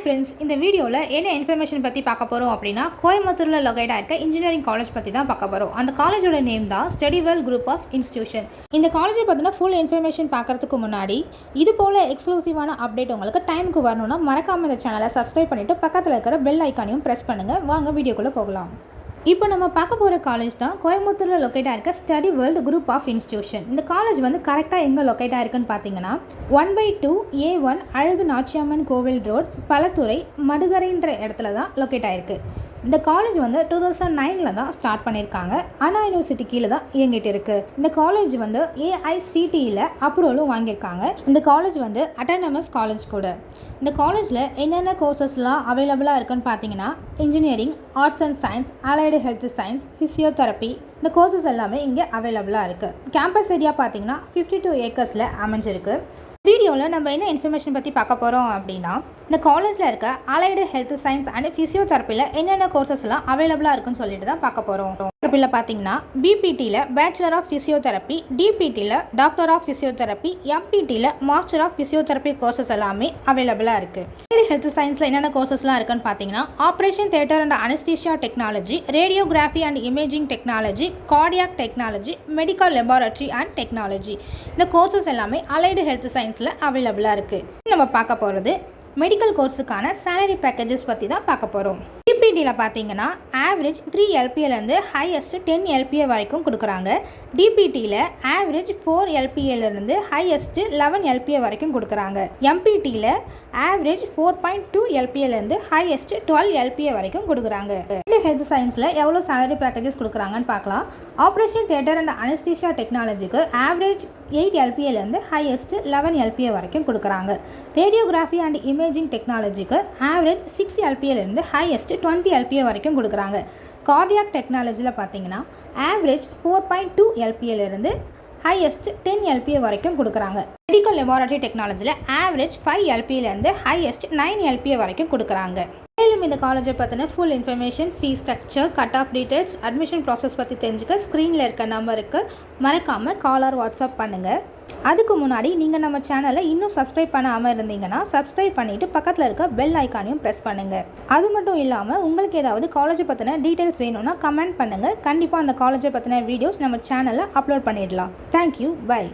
Friends, இந்த வீடியோவில் என்ன இன்ஃபர்மேஷன் பற்றி பார்க்க போகிறோம் அப்படின்னா, கோயம்புத்தூரில் லொகேட்டாக இருக்க இன்ஜினியரிங் காலேஜ் பற்றி தான் பார்க்க போகிறோம். அந்த காலேஜோட நேம் தான் study world group of institution. இந்த காலேஜை பற்றின ஃபுல் இன்ஃபர்மேஷன் பார்க்கறதுக்கு முன்னாடி இது போல் எக்ஸ்க்ளூசிவான அப்டேட் உங்களுக்கு டைமுக்கு வரணும்னா மறக்காமல் இந்த சேனலை சப்ஸ்கிரைப் பண்ணிவிட்டு பக்கத்தில் இருக்கிற பெல் ஐக்கானையும் ப்ரெஸ் பண்ணுங்கள். வாங்க வீடியோக்குள்ளே போகலாம். இப்போ நம்ம பார்க்க போகிற காலேஜ் தான் கோயம்புத்தூரில் லொக்கேட்டாக இருக்க study world group of institution. இந்த காலேஜ் வந்து கரெக்டாக எங்கே லொக்கேட்டாக இருக்குன்னு பார்த்தீங்கன்னா 1/2 A1 அழகு நாச்சியம்மன் கோவில் ரோட், பலத்துறை, மடுகரைன்ற இடத்துல தான் லொக்கேட் ஆகிருக்கு. இந்த காலேஜ் வந்து 2009 தான் ஸ்டார்ட் பண்ணியிருக்காங்க. அண்ணா யூனிவர்சிட்டி கீழே தான் இயங்கிட்டு இருக்குது. இந்த காலேஜ் வந்து AICTEயில் அப்ரூவலும் வாங்கியிருக்காங்க. இந்த காலேஜ் வந்து அட்டானமஸ் காலேஜ் கூட. இந்த காலேஜில் என்னென்ன கோர்சஸ்லாம் அவைலபிளாக இருக்குன்னு பார்த்தீங்கன்னா, engineering, arts and science, allied health science, physiotherapy, இந்த கோர்சஸ் எல்லாமே இங்கே அவைலபிளாக இருக்குது. கேம்பஸ் ஏரியா பார்த்தீங்கன்னா 52 ஏக்கர்ஸில் அமைஞ்சிருக்கு. வீடியோவில் நம்ம என்ன இன்ஃபர்மேஷன் பற்றி பார்க்க போகிறோம் அப்படின்னா, இந்த காலேஜில் இருக்க அலைடு ஹெல்த் சயின்ஸ் அண்ட் ஃபிசியோதெரப்பியில் என்னென்ன கோர்சஸ்லாம் அவைலபிளாக இருக்குன்னு சொல்லிட்டு தான் பார்க்க போகிறோம். தெரப்பியில் பார்த்தீங்கன்னா பிபிடியில் பேச்சுலர் ஆஃப் ஃபிசியோதெரப்பி, டிபிடியில் டாக்டர் ஆஃப் ஃபிசியோதெரப்பி, எம்பிடியில் மாஸ்டர் ஆஃப் ஃபிசியோதெரப்பி கோர்சஸ் எல்லாமே அவைலபிளாக இருக்குது. அலைடு ஹெல்த் சயின்ஸில் என்னென்ன கோர்சஸ்லாம் இருக்குன்னு பார்த்தீங்கன்னா, operation theatre and anaesthesia technology, radiography and imaging technology, cardiac technology, medical laboratory and technology. இந்த கோர்சஸ் எல்லாமே அலைடு ஹெல்த் சயின்ஸில் அவைலபிளாக இருக்குது. நம்ம பார்க்க போகிறது மெடிக்கல் கோர்ஸுக்கான சேலரி பேக்கேஜஸ் பற்றி தான் பார்க்க போகிறோம். டிபிடியில் பார்த்தீங்கன்னா ஆவரேஜ் 3 LPAலேருந்து ஹையஸ்ட் 10 LPA வரைக்கும் கொடுக்குறாங்க. டிபிடியில் ஆவரேஜ் 4 LPAலேருந்து ஹையஸ்ட் 11 LPA வரைக்கும் கொடுக்குறாங்க. எம்பிடியில் ஆவரேஜ் 4.2 LPAலேருந்து ஹையஸ்ட் 12 LPA வரைக்கும் கொடுக்குறாங்க. ஹெல்த் சயின்ஸில் எவ்வளோ சேலரி பேக்கேஜஸ் கொடுக்குறாங்கன்னு பார்க்கலாம். ஆப்ரேஷன் தியேட்டர் அண்ட் அனஸ்தீசியா டெக்னாலஜிக்கு ஆவரேஜ் 8 LPAலேருந்து ஹையஸ்ட் 11 LPA வரைக்கும் கொடுக்குறாங்க. ரேடியோகிராஃபி அண்ட் இமேஜிங் டெக்னாலஜிக்கு ஆவரேஜ் 6 LPAலேருந்து ஹையஸ்ட் 20 LPA வரைக்கும் கொடுக்குறாங்க. கார்டியாக் டெக்னாலஜியில் பார்த்தீங்கன்னா ஆவரேஜ் 4.2 LPAலேருந்து ஹையஸ்ட் 10 LPA வரைக்கும் கொடுக்குறாங்க. மெடிக்கல் லெபார்டரி டெக்னாலஜியில் ஆவரேஜ் 5 LPAலேருந்து ஹையஸ்ட் 9 LPA வரைக்கும் கொடுக்குறாங்க. மேலும் இந்த காலேஜை பற்றின full information, fees structure, cut off details, admission process பற்றி தெரிஞ்சுக்க ஸ்க்ரீனில் இருக்க நம்பருக்கு மறக்காமல் கால் ஆர் வாட்ஸ்அப் பண்ணுங்கள். அதுக்கு முன்னாடி நீங்கள் நம்ம சேனலை இன்னும் சப்ஸ்கிரைப் பண்ணாமல் இருந்தீங்கன்னா சப்ஸ்கிரைப் பண்ணிவிட்டு பக்கத்தில் இருக்க பெல் ஐக்கானையும் ப்ரெஸ் பண்ணுங்கள். அது மட்டும் இல்லாமல் உங்களுக்கு ஏதாவது காலேஜை பற்றின டீட்டெயில்ஸ் வேணும்னா கமெண்ட் பண்ணுங்கள். கண்டிப்பாக அந்த காலேஜை பற்றின வீடியோஸ் நம்ம சேனலில் அப்லோட் பண்ணிடலாம். Thank you, by.